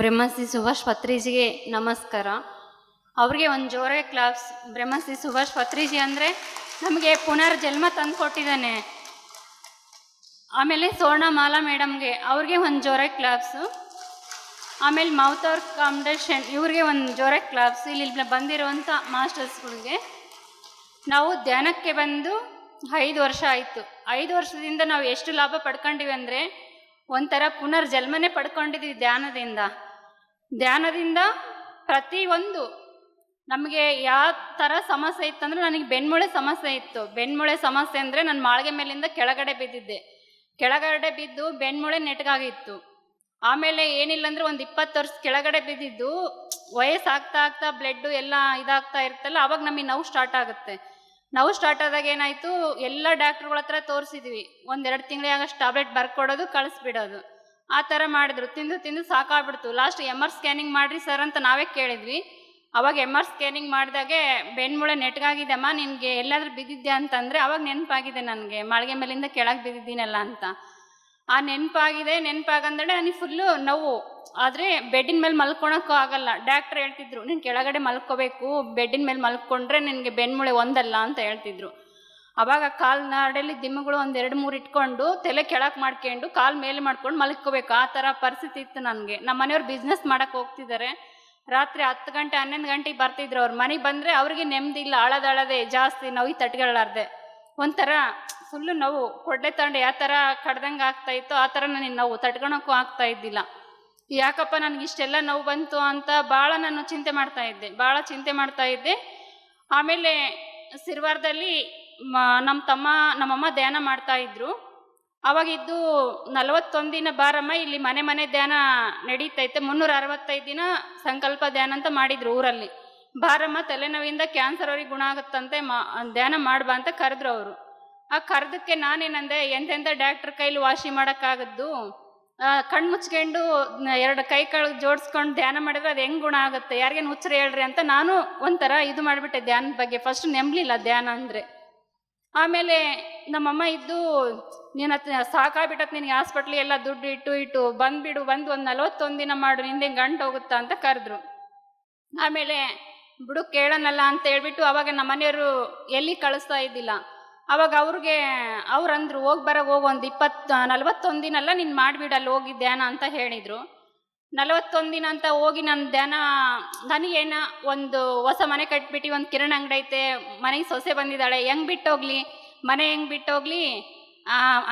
ಬ್ರಹ್ಮಶ್ರೀ ಸುಭಾಷ್ ಪತ್ರಿಜಿಗೆ ನಮಸ್ಕಾರ. ಅವ್ರಿಗೆ ಒಂದು ಜೋರೇ ಕ್ಲಾಸ್. ಬ್ರಹ್ಮಶ್ರೀ ಸುಭಾಷ್ ಪತ್ರಿಜಿ ಅಂದರೆ ನಮಗೆ ಪುನರ್ಜನ್ಮ ತಂದು ಕೊಟ್ಟಿದ್ದಾನೆ. ಆಮೇಲೆ ಸ್ವರ್ಣಮಾಲಾ ಮೇಡಮ್ಗೆ ಅವ್ರಿಗೆ ಒಂದು ಜೋರೇ ಕ್ಲಾಪ್ಸು. ಆಮೇಲೆ ಮೌತೌರ್ ಫೌಂಡೇಶನ್ ಇವ್ರಿಗೆ ಒಂದು ಜೋರೇ ಕ್ಲಾಪ್ಸು. ಇಲ್ಲಿ ಬಂದಿರುವಂಥ ಮಾಸ್ಟರ್ಸ್ಗಳಿಗೆ. ನಾವು ಧ್ಯಾನಕ್ಕೆ ಬಂದು 5 ವರ್ಷ ಆಯಿತು. 5 ವರ್ಷದಿಂದ ನಾವು ಎಷ್ಟು ಲಾಭ ಪಡ್ಕೊಂಡಿವಿ ಅಂದರೆ ಒಂಥರ ಪುನರ್ಜನ್ಮನೇ ಪಡ್ಕೊಂಡಿದ್ವಿ ಧ್ಯಾನದಿಂದ ಪ್ರತಿಯೊಂದು ನಮಗೆ ಯಾವ ಥರ ಸಮಸ್ಯೆ ಇತ್ತಂದ್ರೆ, ನನಗೆ ಬೆನ್ಮೂಳೆ ಸಮಸ್ಯೆ ಇತ್ತು. ಬೆನ್ಮೂಳೆ ಸಮಸ್ಯೆ ಅಂದರೆ ನಾನು ಮಾಳಿಗೆ ಮೇಲಿಂದ ಕೆಳಗಡೆ ಬಿದ್ದು ಬೆನ್ಮೂಳೆ ನೆಟ್ಗಾಗಿತ್ತು. ಆಮೇಲೆ ಏನಿಲ್ಲ ಅಂದರೆ ಒಂದು 20 ವರ್ಷ ಕೆಳಗಡೆ ಬಿದ್ದಿದ್ದು, ವಯಸ್ಸಾಗ್ತಾ ಬ್ಲಡ್ಡು ಎಲ್ಲ ಇದಾಗ್ತಾ ಇರುತ್ತಲ್ಲ, ಆವಾಗ ನಮಗೆ ನೋವು ಸ್ಟಾರ್ಟ್ ಆಗುತ್ತೆ. ನೋವು ಸ್ಟಾರ್ಟ್ ಆದಾಗ ಏನಾಯಿತು, ಎಲ್ಲ ಡಾಕ್ಟ್ರುಗಳ ಹತ್ರ ತೋರಿಸಿದ್ವಿ. 1-2 ತಿಂಗಳಿಗಾಗಷ್ಟು ಟ್ಯಾಬ್ಲೆಟ್ ಬರ್ಕೊಡೋದು, ಕಳಿಸ್ಬಿಡೋದು. ಆ ಥರ ಮಾಡಿದ್ರು. ತಿಂದು ಸಾಕಾಗ್ಬಿಡ್ತು. ಲಾಸ್ಟ್ MR ಸ್ಕ್ಯಾನಿಂಗ್ ಮಾಡಿರಿ ಸರ್ ಅಂತ ನಾವೇ ಕೇಳಿದ್ವಿ. ಅವಾಗ MR ಸ್ಕ್ಯಾನಿಂಗ್ ಮಾಡಿದಾಗೆ ಬೆನ್ಮೂಳೆ ನೆಟ್ಗಾಗಿದೆಮ್ಮ, ನಿನಗೆ ಎಲ್ಲಾದರೂ ಬಿದ್ದಿದ್ದೆ ಅಂತಂದರೆ ಅವಾಗ ನೆನಪಾಗಿದೆ ನನಗೆ, ಮಾಳಿಗೆ ಮೇಲಿಂದ ಕೆಳಗೆ ಬಿದ್ದಿದ್ದೀನಲ್ಲ ಅಂತ. ಆ ನೆನಪಾಗಂದ್ರೆ ನನಗೆ ಫುಲ್ಲು ನೋವು. ಆದರೆ ಬೆಡ್ಡಿನ ಮೇಲೆ ಮಲ್ಕೊಳಕ್ಕೂ ಆಗಲ್ಲ. ಡಾಕ್ಟ್ರ್ ಹೇಳ್ತಿದ್ರು, ನೀನು ಕೆಳಗಡೆ ಮಲ್ಕೋಬೇಕು, ಬೆಡ್ಡಿನ ಮೇಲೆ ಮಲ್ಕೊಂಡ್ರೆ ನಿನಗೆ ಬೆನ್ಮೂಳೆ ಒಂದಲ್ಲ ಅಂತ ಹೇಳ್ತಿದ್ರು. ಅವಾಗ ಕಾಲು ನಾಡಲ್ಲಿ ದಿಮ್ಮಗಳು 1-2-3 ಇಟ್ಕೊಂಡು ತಲೆ ಕೆಳಕ್ಕೆ ಮಾಡ್ಕೊಂಡು ಕಾಲು ಮೇಲೆ ಮಾಡ್ಕೊಂಡು ಮಲ್ಕೋಬೇಕು. ಆ ಥರ ಪರಿಸ್ಥಿತಿ ಇತ್ತು ನನಗೆ. ನಮ್ಮ ಮನೆಯವ್ರು ಬಿಸ್ನೆಸ್ ಮಾಡೋಕ್ಕೆ ಹೋಗ್ತಿದ್ದಾರೆ. ರಾತ್ರಿ 10 ಗಂಟೆ 11 ಗಂಟೆಗೆ ಬರ್ತಿದ್ರು. ಅವ್ರು ಮನೆಗೆ ಬಂದರೆ ಅವ್ರಿಗೆ ನೆಮ್ಮದಿ ಇಲ್ಲ, ಅಳದೆ ಜಾಸ್ತಿ, ನೋವು ತಟ್ಕೊಳ್ಳಾರ್ದೆ ಒಂಥರ ಫುಲ್ಲು ನೋವು. ಕೊಡ್ಲೆ ತಗೊಂಡು ಯಾವ ಥರ ಕಡ್ದಂಗೆ ಆಗ್ತಾಯಿತ್ತು ಆ ಥರ ನನಗೆ ನೋವು ತಟ್ಕೊಳಕ್ಕೂ ಆಗ್ತಾ ಇದ್ದಿಲ್ಲ. ಯಾಕಪ್ಪ ನನಗೆ ಇಷ್ಟೆಲ್ಲ ನೋವು ಬಂತು ಅಂತ ಭಾಳ ನಾನು ಚಿಂತೆ ಮಾಡ್ತಾ ಇದ್ದೆ. ಆಮೇಲೆ ಸಿರ್ವಾರದಲ್ಲಿ ನಮ್ಮಮ್ಮ ಧ್ಯಾನ ಮಾಡ್ತಾಯಿದ್ರು. ಅವಾಗಿದ್ದು 41 ದಿನ ಬಾರಮ್ಮ, ಇಲ್ಲಿ ಮನೆ ಧ್ಯಾನ ನಡೀತೈತೆ, 365 ದಿನ ಸಂಕಲ್ಪ ಧ್ಯಾನ ಅಂತ ಮಾಡಿದ್ರು ಊರಲ್ಲಿ. ಬಾರಮ್ಮ, ತಲೆನೋವಿಂದ ಕ್ಯಾನ್ಸರ್ ಅವ್ರಿಗೆ ಗುಣ ಆಗುತ್ತಂತೆ, ಧ್ಯಾನ ಮಾಡ್ಬಾ ಅಂತ ಕರೆದ್ರು ಅವರು. ಆ ಕರೆದಕ್ಕೆ ನಾನೇನಂದೆ, ಎಂತೆಂಥ ಡಾಕ್ಟ್ರ್ ಕೈಲಿ ವಾಸಿ ಮಾಡೋಕ್ಕಾಗದ್ದು, ಕಣ್ಣು ಮುಚ್ಕೊಂಡು 2 ಕೈ ಕೆಳಗೆ ಜೋಡಿಸ್ಕೊಂಡು ಧ್ಯಾನ ಮಾಡಿದ್ರೆ ಅದು ಹೆಂಗೆ ಗುಣ ಆಗುತ್ತೆ, ಯಾರಿಗೇನು ಹುಚ್ಚರು ಹೇಳ್ರಿ ಅಂತ ನಾನು ಒಂಥರ ಇದು ಮಾಡಿಬಿಟ್ಟೆ ಧ್ಯಾನದ ಬಗ್ಗೆ. ಫಸ್ಟ್ ನಂಬಲಿಲ್ಲ ಧ್ಯಾನ ಅಂದರೆ. ಆಮೇಲೆ ನಮ್ಮಮ್ಮ ಇದ್ದು, ನೀನು ಸಾಕಾಗ್ಬಿಟ್ಟತ್ ನಿನಗೆ, ಹಾಸ್ಪಿಟ್ಲಿಗೆ ಎಲ್ಲ ದುಡ್ಡು ಇಟ್ಟು ಬಂದು ಒಂದು 41 ದಿನ ಮಾಡು, ನಿಂದೆ ಗಂಟು ಹೋಗುತ್ತಾ ಅಂತ ಕರೆದ್ರು. ಆಮೇಲೆ ಬಿಡು ಕೇಳೋಣಲ್ಲ ಅಂತ ಹೇಳ್ಬಿಟ್ಟು ಅವಾಗ ನಮ್ಮ ಮನೆಯವರು ಎಲ್ಲಿ ಕಳಿಸ್ತಾ ಇದ್ದಿಲ್ಲ. ಅವಾಗ ಅವ್ರಂದ್ರು, ಹೋಗಿ ಒಂದು 41 ದಿನ ಅಲ್ಲ ನೀನು ಮಾಡಿಬಿಡಲ್ಲ ಹೋಗಿ ಧ್ಯಾನ ಅಂತ ಹೇಳಿದರು. 41 ದಿನ ಅಂತ ಹೋಗಿ ನಾನು ಧ್ಯಾನ, ನನಗೇನ ಒಂದು ಹೊಸ ಮನೆ ಕಟ್ಬಿಟ್ಟು ಒಂದು ಕಿರಾಣಿ ಅಂಗಡಿ ಐತೆ, ಮನೆಗೆ ಸೊಸೆ ಬಂದಿದ್ದಾಳೆ, ಹೆಂಗೆ ಬಿಟ್ಟೋಗ್ಲಿ, ಮನೆ ಹೆಂಗೆ ಬಿಟ್ಟೋಗ್ಲಿ,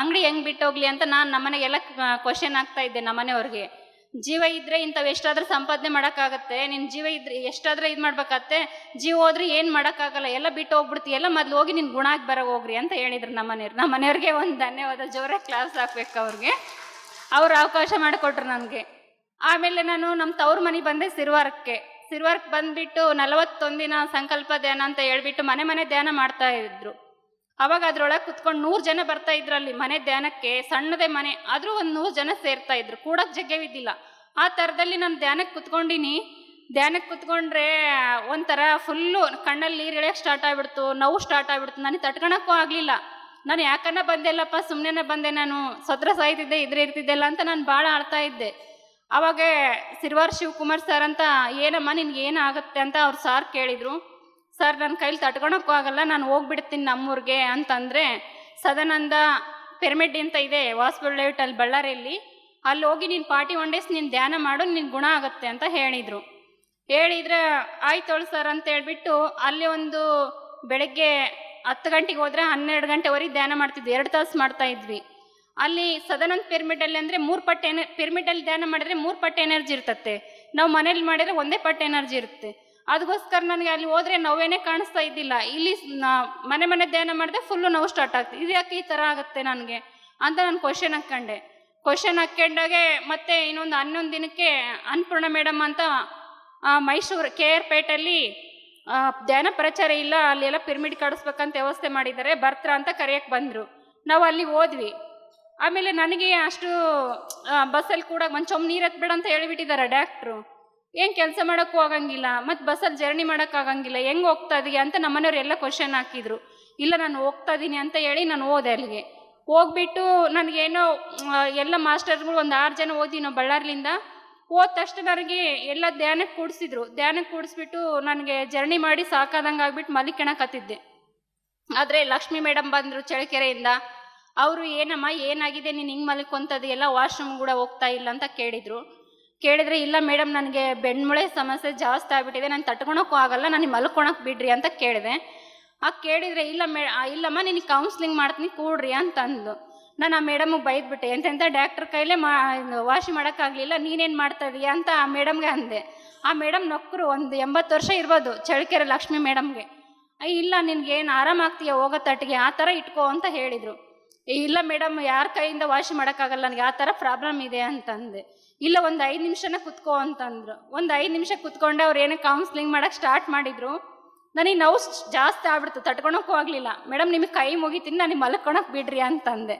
ಅಂಗಡಿ ಹೆಂಗೆ ಬಿಟ್ಟೋಗ್ಲಿ ಅಂತ ನಾನು ನಮ್ಮನೆಗೆಲ್ಲ ಕ್ವಶನ್ ಆಗ್ತಾ ಇದ್ದೆ ನಮ್ಮನೆಯವ್ರಿಗೆ. ಜೀವ ಇದ್ದರೆ ಇಂಥವು ಎಷ್ಟಾದರೂ ಸಂಪಾದನೆ ಮಾಡೋಕ್ಕಾಗತ್ತೆ, ನಿನ್ನ ಜೀವ ಇದ್ರೆ ಎಷ್ಟಾದರೂ ಇದು ಮಾಡ್ಬೇಕಾಗತ್ತೆ, ಜೀವ ಹೋದ್ರೆ ಏನು ಮಾಡೋಕ್ಕಾಗಲ್ಲ, ಎಲ್ಲ ಬಿಟ್ಟು ಹೋಗ್ಬಿಡ್ತಿ, ಎಲ್ಲ ಮೊದಲು ಹೋಗಿ ನಿನ್ನ ಗುಣ ಆಗಿ ಹೋಗ್ರಿ ಅಂತ ಹೇಳಿದ್ರು ನಮ್ಮನೆಯವ್ರಿಗೆ ಒಂದು ಧನ್ಯವಾದ, ಜೋರಾಗಿ ಕ್ಲಾಸ್ ಹಾಕ್ಬೇಕು ಅವ್ರಿಗೆ. ಅವ್ರು ಅವಕಾಶ ಮಾಡಿಕೊಟ್ರು ನನಗೆ. ಆಮೇಲೆ ನಾನು ನಮ್ಮ ತವ್ರ ಮನೆಗೆ ಬಂದೆ ಸಿರ್ವಾರಕ್ಕೆ ಬಂದುಬಿಟ್ಟು 41 ದಿನ ಸಂಕಲ್ಪ ಧ್ಯಾನ ಅಂತ ಹೇಳ್ಬಿಟ್ಟು ಮನೆ ಧ್ಯಾನ ಮಾಡ್ತಾಯಿದ್ರು. ಅವಾಗ ಅದ್ರೊಳಗೆ ಕುತ್ಕೊಂಡು 100 ಜನ ಬರ್ತಾಯಿದ್ರು ಅಲ್ಲಿ ಮನೆ ಧ್ಯಾನಕ್ಕೆ. ಸಣ್ಣದೇ ಮನೆ ಆದರೂ ಒಂದು 100 ಜನ ಸೇರ್ತಾಯಿದ್ರು, ಕೂಡಕ್ಕೆ ಜಗ್ಗವಿದ್ದಿಲ್ಲ. ಆ ಥರದಲ್ಲಿ ನಾನು ಧ್ಯಾನಕ್ಕೆ ಕುತ್ಕೊಂಡ್ರೆ ಒಂಥರ ಫುಲ್ಲು ಕಣ್ಣಲ್ಲಿ ನೀರು ಇಳಿಯೋಕ್ಕೆ ಸ್ಟಾರ್ಟ್ ಆಗಿಬಿಡ್ತು, ನೋವು ಸ್ಟಾರ್ಟ್ ಆಗಿಬಿಡ್ತು. ನನಗೆ ತಟ್ಕೊಳಕ್ಕೂ ಆಗಲಿಲ್ಲ. ನಾನು ಯಾಕನ್ನ ಬಂದೆಲ್ಲಪ್ಪ, ಸುಮ್ಮನೆ ಬಂದೆ, ನಾನು ಸತ್ರ ಸಾಯ್ತಿದ್ದೆ, ಇರ್ತಿದ್ದೆಲ್ಲ ಅಂತ ನಾನು ಭಾಳ ಆಳ್ತಾ ಇದ್ದೆ. ಅವಾಗ ಸಿರ್ವಾರ್ ಶಿವಕುಮಾರ್ ಸರ್ ಅಂತ, ಏನಮ್ಮ ನಿನ್ಗೆ ಏನಾಗುತ್ತೆ ಅಂತ ಅವ್ರು ಸಾರ್ ಕೇಳಿದರು. ಸರ್ ನನ್ನ ಕೈಲಿ ತಟ್ಕೊಳಕ್ಕೂ ಆಗಲ್ಲ, ನಾನು ಹೋಗ್ಬಿಡ್ತೀನಿ ನಮ್ಮೂರಿಗೆ ಅಂತಂದರೆ, ಸದಾನಂದ ಪಿರಮಿಡ್ ಅಂತ ಇದೆ ವಾಸ್ಪುರ್ ಲೇಔಟ್ ಅಲ್ಲಿ ಬಳ್ಳಾರಿಯಲ್ಲಿ, ಅಲ್ಲಿ ಹೋಗಿ ನೀನು 41 ಡೇಸ್ ನೀನು ಧ್ಯಾನ ಮಾಡು, ನಿನ್ನ ಗುಣ ಆಗುತ್ತೆ ಅಂತ ಹೇಳಿದರು. ಆಯ್ತೋಳು ಸರ್ ಅಂತ ಹೇಳ್ಬಿಟ್ಟು ಅಲ್ಲಿ ಒಂದು ಬೆಳಗ್ಗೆ 10 ಗಂಟೆಗೆ ಹೋದರೆ 12 ಗಂಟೆವರೆಗೆ ಧ್ಯಾನ ಮಾಡ್ತಿದ್ವಿ, 2 ತಾಸು ಮಾಡ್ತಾಯಿದ್ವಿ. ಅಲ್ಲಿ ಸದಾನಂದ ಪಿರಮಿಡಲ್ಲಿ ಅಂದರೆ 3 ಪಟ್ಟು ಪಿರಮಿಡಲ್ಲಿ ಧ್ಯಾನ ಮಾಡಿದ್ರೆ 3 ಪಟ್ಟು ಎನರ್ಜಿ ಇರ್ತತ್ತೆ, ನಾವು ಮನೇಲಿ ಮಾಡಿದರೆ 1 ಪಟ್ಟು ಎನರ್ಜಿ ಇರುತ್ತೆ. ಅದಕ್ಕೋಸ್ಕರ ನನಗೆ ಅಲ್ಲಿ ಹೋದರೆ ನೋವೇನೇ ಕಾಣಿಸ್ತಾ ಇದ್ದಿಲ್ಲ. ಇಲ್ಲಿ ಮನೆ ಧ್ಯಾನ ಮಾಡಿದೆ ಫುಲ್ಲು ನೋವು ಸ್ಟಾರ್ಟ್ ಆಗ್ತದೆ. ಇದು ಯಾಕೆ ಈ ಥರ ಆಗುತ್ತೆ ನನಗೆ ಅಂತ ನಾನು ಕ್ವಶನ್ ಹಾಕ್ಕೊಂಡಾಗೆ ಮತ್ತೆ ಇನ್ನೊಂದು 11 ದಿನಕ್ಕೆ ಅನ್ನಪೂರ್ಣ ಮೇಡಮ್ ಅಂತ ಮೈಸೂರು KR ಪೇಟಲ್ಲಿ ಧ್ಯಾನ ಪ್ರಚಾರ ಇಲ್ಲ, ಅಲ್ಲೆಲ್ಲ ಪಿರಮಿಡ್ ಕಡಿಸ್ಬೇಕಂತ ವ್ಯವಸ್ಥೆ ಮಾಡಿದ್ದಾರೆ, ಬರ್ತ್ರಾ ಅಂತ ಕರೆಯಕ್ಕೆ ಬಂದರು. ನಾವು ಅಲ್ಲಿ ಹೋದ್ವಿ. ಆಮೇಲೆ ನನಗೆ ಅಷ್ಟು ಬಸ್ಸಲ್ಲಿ ಕೂಡ ಒಂದು ನೀರು ಎತ್ಬೇಡ ಅಂತ ಹೇಳಿಬಿಟ್ಟಿದ್ದಾರೆ ಡಾಕ್ಟ್ರು. ಏನು ಕೆಲಸ ಮಾಡೋಕ್ಕೂ ಆಗಂಗಿಲ್ಲ, ಮತ್ತು ಬಸ್ಸಲ್ಲಿ ಜರ್ನಿ ಮಾಡೋಕ್ಕಾಗಂಗಿಲ್ಲ, ಹೆಂಗೆ ಹೋಗ್ತಾ ಇದೀಯ ಅಂತ ನಮ್ಮನೆಯವ್ರು ಎಲ್ಲ ಕ್ವಶನ್ ಹಾಕಿದ್ರು. ಇಲ್ಲ ನಾನು ಹೋಗ್ತಾ ಇದ್ದೀನಿ ಅಂತ ಹೇಳಿ ನಾನು ಹೋದೆ. ಅಲ್ಲಿಗೆ ಹೋಗ್ಬಿಟ್ಟು ನನಗೇನೋ ಎಲ್ಲ ಮಾಸ್ಟರ್ಗಳು ಒಂದು 6 ಜನ ಓದಿ ನಾವು ಬಳ್ಳಾರಿಲಿಂದ ಹೋದ ತಕ್ಷಣ ನನಗೆ ಎಲ್ಲ ಧ್ಯಾನಕ್ಕೆ ಕೂಡಿಸಿದ್ರು. ಧ್ಯಾನಕ್ಕೆ ಕೂಡಿಸ್ಬಿಟ್ಟು ನನಗೆ ಜರ್ನಿ ಮಾಡಿ ಸಾಕಾದಂಗೆ ಆಗ್ಬಿಟ್ಟು ಮಲಿಕಣಕತ್ತಿದ್ದೆ. ಆದರೆ ಲಕ್ಷ್ಮಿ ಮೇಡಮ್ ಬಂದರು ಚಳ್ಳಕೆರೆಯಿಂದ. ಅವರು ಏನಮ್ಮ ಏನಾಗಿದೆ, ನೀನು ಹಿಂಗೆ ಮಲ್ಕೊಂತದ್ದು, ಎಲ್ಲ ವಾಶ್ರೂಮ್ ಕೂಡ ಹೋಗ್ತಾ ಇಲ್ಲ ಅಂತ ಕೇಳಿದರೆ ಇಲ್ಲ ಮೇಡಮ್ ನನಗೆ ಬೆನ್ಮೂಳೆ ಸಮಸ್ಯೆ ಜಾಸ್ತಿ ಆಗಿಬಿಟ್ಟಿದೆ, ನಾನು ತಟ್ಕೊಳಕ್ಕೂ ಆಗಲ್ಲ, ನನಗೆ ಮಲ್ಕೊಳಕ್ಕೆ ಬಿಡ್ರಿ ಅಂತ ಕೇಳಿದೆ. ಕೇಳಿದರೆ ಇಲ್ಲಮ್ಮ ನಿನಗೆ ಕೌನ್ಸ್ಲಿಂಗ್ ಮಾಡ್ತೀನಿ ಕೂಡ್ರಿ ಅಂತಂದು. ನಾನು ಆ ಮೇಡಮಿಗೆ ಬೈದ್ಬಿಟ್ಟೆ, ಎಂತೆಂಥ ಡಾಕ್ಟ್ರ್ ಕೈಲೇ ವಾಸಿ ಮಾಡೋಕ್ಕಾಗಲಿಲ್ಲ, ನೀನೇನು ಮಾಡ್ತಾ ಇದೀಯಾ ಅಂತ ಆ ಮೇಡಮ್ಗೆ ಅಂದೆ. ಆ ಮೇಡಮ್ ನೊಕ್ಕರು, ಒಂದು 80 ವರ್ಷ ಇರ್ಬೋದು ಚಳ್ಳಕೆರೆ ಲಕ್ಷ್ಮಿ ಮೇಡಮ್ಗೆ. ಇಲ್ಲ ನಿನಗೇನು ಆರಾಮಾಗ್ತೀಯ ಹೋಗೋ ತಟ್ಟಿಗೆ, ಆ ಥರ ಇಟ್ಕೋ ಅಂತ ಹೇಳಿದರು. ಇಲ್ಲ ಮೇಡಮ್ ಯಾರ ಕೈಯಿಂದ ವಾಸಿ ಮಾಡೋಕ್ಕಾಗಲ್ಲ, ನನಗೆ ಆ ಥರ ಪ್ರಾಬ್ಲಮ್ ಇದೆ ಅಂತಂದೆ. ಇಲ್ಲ ಒಂದು 5 ನಿಮಿಷನ ಕುತ್ಕೋ ಅಂತಂದರು. ಒಂದು 5 ನಿಮಿಷ ಕುತ್ಕೊಂಡೆ. ಅವ್ರು ಏನೋ ಕೌನ್ಸ್ಲಿಂಗ್ ಮಾಡೋಕ್ಕೆ ಸ್ಟಾರ್ಟ್ ಮಾಡಿದರು. ನನಗೆ ನೋವು ಜಾಸ್ತಿ ಆಗ್ಬಿಡ್ತು, ತಟ್ಕೊಳಕ್ಕೂ ಆಗಲಿಲ್ಲ. ಮೇಡಮ್ ನಿಮಗೆ ಕೈ ಮುಗಿತೀನಿ, ನನಗೆ ಮಲ್ಕೊಳಕ್ಕೆ ಬಿಡ್ರಿ ಅಂತಂದೆ.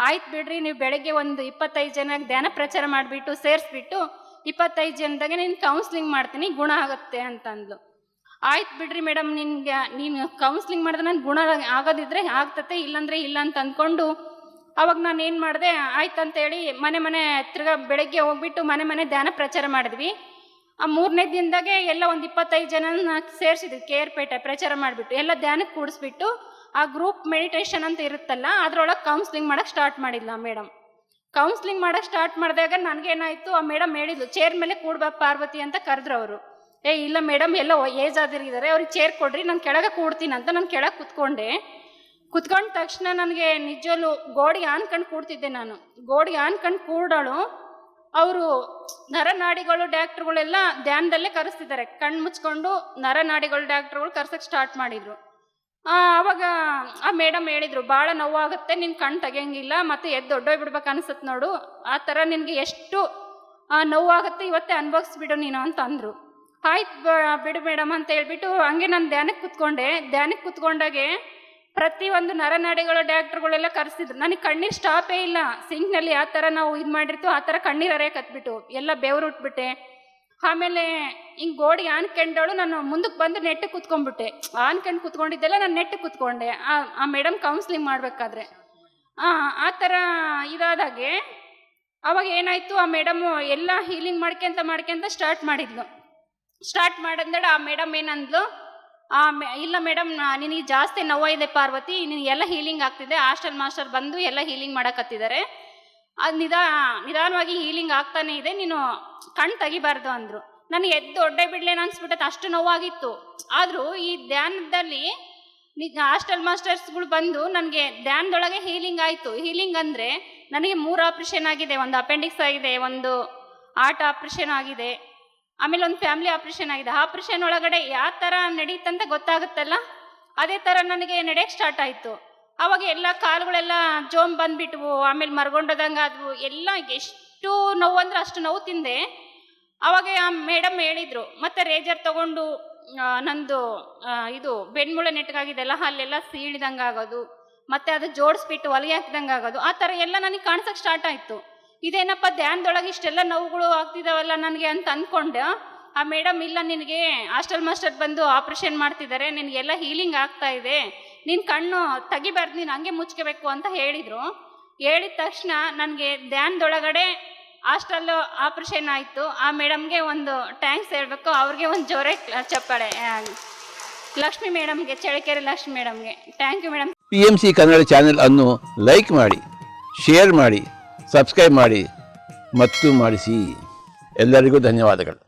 ಆಯ್ತು ಬಿಡ್ರಿ, ನೀವು ಬೆಳಗ್ಗೆ ಒಂದು 25 ಜನಕ್ಕೆ ಧ್ಯಾನ ಪ್ರಚಾರ ಮಾಡಿಬಿಟ್ಟು ಸೇರಿಸ್ಬಿಟ್ಟು 25 ಜನದಾಗೆ ನೀನು ಕೌನ್ಸ್ಲಿಂಗ್ ಮಾಡ್ತೀನಿ, ಗುಣ ಆಗುತ್ತೆ ಅಂತಂದ್ಲು. ಆಯ್ತು ಬಿಡ್ರಿ ಮೇಡಮ್, ನೀನು ಕೌನ್ಸ್ಲಿಂಗ್ ಮಾಡಿದ್ರೆ ನಾನು ಗುಣ ಆಗೋದಿದ್ರೆ ಆಗ್ತತೆ, ಇಲ್ಲಾಂದರೆ ಇಲ್ಲ ಅಂತ ಅಂದ್ಕೊಂಡು ಅವಾಗ ನಾನು ಏನು ಮಾಡಿದೆ, ಆಯ್ತು ಅಂತೇಳಿ ಮನೆ ತಿರ್ಗಾ ಬೆಳಗ್ಗೆ ಹೋಗ್ಬಿಟ್ಟು ಮನೆ ಧ್ಯಾನ ಪ್ರಚಾರ ಮಾಡಿದ್ವಿ. ಆ 3ನೇ ದಿನದಾಗೆ ಎಲ್ಲ ಒಂದು 25 ಜನ ಸೇರಿಸಿದ್ವಿ. ಕೇರ್ಪೇಟೆ ಪ್ರಚಾರ ಮಾಡಿಬಿಟ್ಟು ಎಲ್ಲ ಧ್ಯಾನಕ್ಕೆ ಕೂಡಿಸ್ಬಿಟ್ಟು ಆ ಗ್ರೂಪ್ ಮೆಡಿಟೇಷನ್ ಅಂತ ಇರುತ್ತಲ್ಲ ಅದರೊಳಗೆ ಕೌನ್ಸ್ಲಿಂಗ್ ಮಾಡೋಕ್ಕೆ ಸ್ಟಾರ್ಟ್ ಮಾಡಿಲ್ಲ ಮೇಡಮ್. ಕೌನ್ಸ್ಲಿಂಗ್ ಮಾಡೋಕ್ಕೆ ಸ್ಟಾರ್ಟ್ ಮಾಡಿದಾಗ ನನಗೇನಾಯಿತು, ಆ ಮೇಡಮ್ ಹೇಳಿದ್ಲು ಚೇರ್ ಮೇಲೆ ಕೂಡ್ಬಾ ಪಾರ್ವತಿ ಅಂತ ಕರೆದ್ರು ಅವರು. ಇಲ್ಲ ಮೇಡಮ್ ಎಲ್ಲ ಏಜ್ ಆದಿರಿದ್ದಾರೆ, ಅವ್ರಿಗೆ ಚೇರ್ ಕೊಡ್ರಿ, ನಾನು ಕೆಳಗೆ ಕೂಡ್ತೀನಿ ಅಂತ ನಾನು ಕೆಳಗೆ ಕುತ್ಕೊಂಡ ತಕ್ಷಣ ನನಗೆ ನಿಜವಲ್ಲೂ ಗೋಡೆಗೆ ಆನ್ಕೊಂಡು ಕೂಡ್ತಿದ್ದೆ. ನಾನು ಗೋಡೆಗೆ ಆನ್ಕೊಂಡು ಕೂಡೋಳು. ಅವರು ನರನಾಡಿಗಳು ಡಾಕ್ಟ್ರುಗಳೆಲ್ಲ ಧ್ಯಾನದಲ್ಲೇ ಕರೆಸ್ತಿದ್ದಾರೆ. ಕಣ್ಣು ಮುಚ್ಕೊಂಡು ನರನಾಡಿಗಳು ಡಾಕ್ಟ್ರುಗಳು ಕರ್ಸಕ್ಕೆ ಸ್ಟಾರ್ಟ್ ಮಾಡಿದರು. ಆವಾಗ ಆ ಮೇಡಮ್ ಹೇಳಿದರು, ಭಾಳ ನೋವಾಗುತ್ತೆ, ನಿನ್ನ ಕಣ್ಣು ತೆಗಿಯಂಗಿಲ್ಲ, ಮತ್ತು ದೊಡ್ಡೋಗ್ಬಿಡ್ಬೇಕು ಅನಿಸುತ್ತೆ ನೋಡು, ಆ ಥರ ನಿನಗೆ ಎಷ್ಟು ನೋವಾಗುತ್ತೆ ಇವತ್ತೇ ಅನುಭವಿಸ್ಬಿಡು ನೀನು ಅಂತ ಅಂದರು. ಆಯ್ತು ಬಿಡು ಮೇಡಮ್ ಅಂತ ಹೇಳ್ಬಿಟ್ಟು ಹಂಗೆ ನಾನು ಧ್ಯಾನಕ್ಕೆ ಕುತ್ಕೊಂಡಾಗೆ ಪ್ರತಿಯೊಂದು ನರನಾಡಿಗಳು ಡಾಕ್ಟ್ರುಗಳೆಲ್ಲ ಕರೆಸಿದ್ರು. ನನಗೆ ಕಣ್ಣೀರು ಸ್ಟಾಪೇ ಇಲ್ಲ. ಸಿಂಕ್ನಲ್ಲಿ ಯಾವ ಥರ ನಾವು ಇದು ಮಾಡಿರ್ತೀವೋ ಆ ಥರ ಕಣ್ಣೀರು ಹರಿಯಕತ್ಬಿಟ್ಟು ಎಲ್ಲ ಬೆವರು ಉಟ್ಬಿಟ್ಟೆ. ಆಮೇಲೆ ಹಿಂಗೆ ಗೋಡೆಗೆ ಆನ್ಕೊಂಡವಳು ನಾನು ಮುಂದಕ್ಕೆ ಬಂದು ನೆಟ್ಟಿಗೆ ಕುತ್ಕೊಂಡ್ಬಿಟ್ಟೆ. ಆನ್ಕೊಂಡು ಕುತ್ಕೊಂಡಿದ್ದೆಲ್ಲ ನಾನು ನೆಟ್ಟಿಗೆ ಕುತ್ಕೊಂಡೆ ಆ ಮೇಡಮ್ ಕೌನ್ಸ್ಲಿಂಗ್ ಮಾಡಬೇಕಾದ್ರೆ. ಆ ಥರ ಇದಾದಾಗೆ ಅವಾಗ ಏನಾಯಿತು, ಆ ಮೇಡಮು ಎಲ್ಲ ಹೀಲಿಂಗ್ ಮಾಡ್ಕೊಂತ ಸ್ಟಾರ್ಟ್ ಮಾಡಿದ್ಲು. ಸ್ಟಾರ್ಟ್ ಮಾಡಿದ್ರೆ ಆ ಮೇಡಮ್ ಏನಂದ್ಲು, ಇಲ್ಲ ಮೇಡಮ್ ನಿನಗೆ ಜಾಸ್ತಿ ನೋವಿದೆ ಪಾರ್ವತಿ, ನಿನಗೆಲ್ಲ ಹೀಲಿಂಗ್ ಆಗ್ತಿದೆ, ಹಾಸ್ಟೆಲ್ ಮಾಸ್ಟರ್ ಬಂದು ಎಲ್ಲ ಹೀಲಿಂಗ್ ಮಾಡಕತ್ತಿದ್ದಾರೆ, ಅದು ನಿಧಾನವಾಗಿ ಹೀಲಿಂಗ್ ಆಗ್ತಾನೆ ಇದೆ, ನೀನು ಕಣ್ಣು ತೆಗಿಬಾರ್ದು ಅಂದರು. ನನಗೆ ಒಡ್ಡೆ ಬಿಡ್ಲೇನು ಅನ್ಸ್ಬಿಟ್ಟೆ, ಅಷ್ಟು ನೋವಾಗಿತ್ತು. ಆದರೂ ಈ ಧ್ಯಾನದಲ್ಲಿ ಹಾಸ್ಟೆಲ್ ಮಾಸ್ಟರ್ಸ್ಗಳು ಬಂದು ನನಗೆ ಧ್ಯಾನದೊಳಗೆ ಹೀಲಿಂಗ್ ಆಯಿತು. ಹೀಲಿಂಗ್ ಅಂದರೆ ನನಗೆ 3 ಆಪ್ರೇಷನ್ ಆಗಿದೆ. ಒಂದು ಅಪೆಂಡಿಕ್ಸ್ ಆಗಿದೆ, ಒಂದು ಹಾರ್ಟ್ ಆಪ್ರೇಷನ್ ಆಗಿದೆ, ಆಮೇಲೆ ಒಂದು ಫ್ಯಾಮಿಲಿ ಆಪ್ರೇಷನ್ ಆಗಿದೆ. ಆಪ್ರೇಷನ್ ಒಳಗಡೆ ಯಾವ ಥರ ನಡೀತಂತ ಗೊತ್ತಾಗುತ್ತಲ್ಲ, ಅದೇ ಥರ ನನಗೆ ನಡೆಯಕ್ಕೆ ಸ್ಟಾರ್ಟ್ ಆಯಿತು. ಆವಾಗ ಎಲ್ಲ ಕಾಲುಗಳೆಲ್ಲ ಜೋಮ್ ಬಂದುಬಿಟ್ವು, ಆಮೇಲೆ ಮರ್ಗೊಂಡೋದಂಗೆ ಆದವು. ಎಲ್ಲ ಎಷ್ಟು ನೋವು ಅಂದರೆ ಅಷ್ಟು ನೋವು ತಿಂದೆ. ಆವಾಗ ಆ ಮೇಡಮ್ ಹೇಳಿದರು, ಮತ್ತು ರೇಜರ್ ತೊಗೊಂಡು ನಂದು ಇದು ಬೆನ್ಮೂಳೆ ನೆಟ್ಟಗಾಗಿದೆಲ್ಲ ಅಲ್ಲೆಲ್ಲ ಸೀಳಿದಂಗೆ ಆಗೋದು, ಮತ್ತು ಅದು ಜೋಡಿಸ್ಬಿಟ್ಟು ಹೊಲಿಗೆ ಹಾಕಿದಂಗೆ ಆಗೋದು, ಆ ಥರ ಎಲ್ಲ ನನಗೆ ಕಾಣಿಸೋಕ್ಕೆ ಸ್ಟಾರ್ಟ್ ಆಯಿತು. ಇದೇನಪ್ಪ ಧ್ಯಾನದೊಳಗೆ ಇಷ್ಟೆಲ್ಲ ನೋವುಗಳು ಆಗ್ತಿದ್ದಾವಲ್ಲ ನನಗೆ ಅಂತ ಅಂದ್ಕೊಂಡು ಆ ಮೇಡಮ್, ಇಲ್ಲ ನಿನಗೆ ಹಾಸ್ಟೆಲ್ ಮಾಸ್ಟರ್ ಬಂದು ಆಪ್ರೇಷನ್ ಮಾಡ್ತಿದ್ದಾರೆ, ನಿನಗೆಲ್ಲ ಹೀಲಿಂಗ್ ಆಗ್ತಾ ಇದೆ, ನಿನ್ನ ಕಣ್ಣು ತೆಗಿಬಾರ್ದು, ನೀನು ಹಂಗೆ ಮುಚ್ಕೋಬೇಕು ಅಂತ ಹೇಳಿದರು. ಹೇಳಿದ ತಕ್ಷಣ ನನಗೆ ಧ್ಯಾನದೊಳಗಡೆ ಹಾಸ್ಟೆಲ್ ಆಪ್ರೇಷನ್ ಆಯಿತು. ಆ ಮೇಡಮ್ಗೆ ಒಂದು ಟ್ಯಾಂಕ್ಸ್ ಹೇಳಬೇಕು, ಅವ್ರಿಗೆ ಒಂದು ಜೋರೆ ಚಪ್ಪಾಳೆ ಲಕ್ಷ್ಮಿ ಮೇಡಮ್ಗೆ, ಚಳ್ಳಕೆರೆ ಲಕ್ಷ್ಮಿ ಮೇಡಮ್ಗೆ. Thank you madam. PMC Kannada channel ಅನ್ನು ಲೈಕ್ ಮಾಡಿ, ಶೇರ್ ಮಾಡಿ, ಸಬ್ಸ್ಕ್ರೈಬ್ ಮಾಡಿ ಮತ್ತು ಮಾಡಿಸಿ. ಎಲ್ಲರಿಗೂ ಧನ್ಯವಾದಗಳು.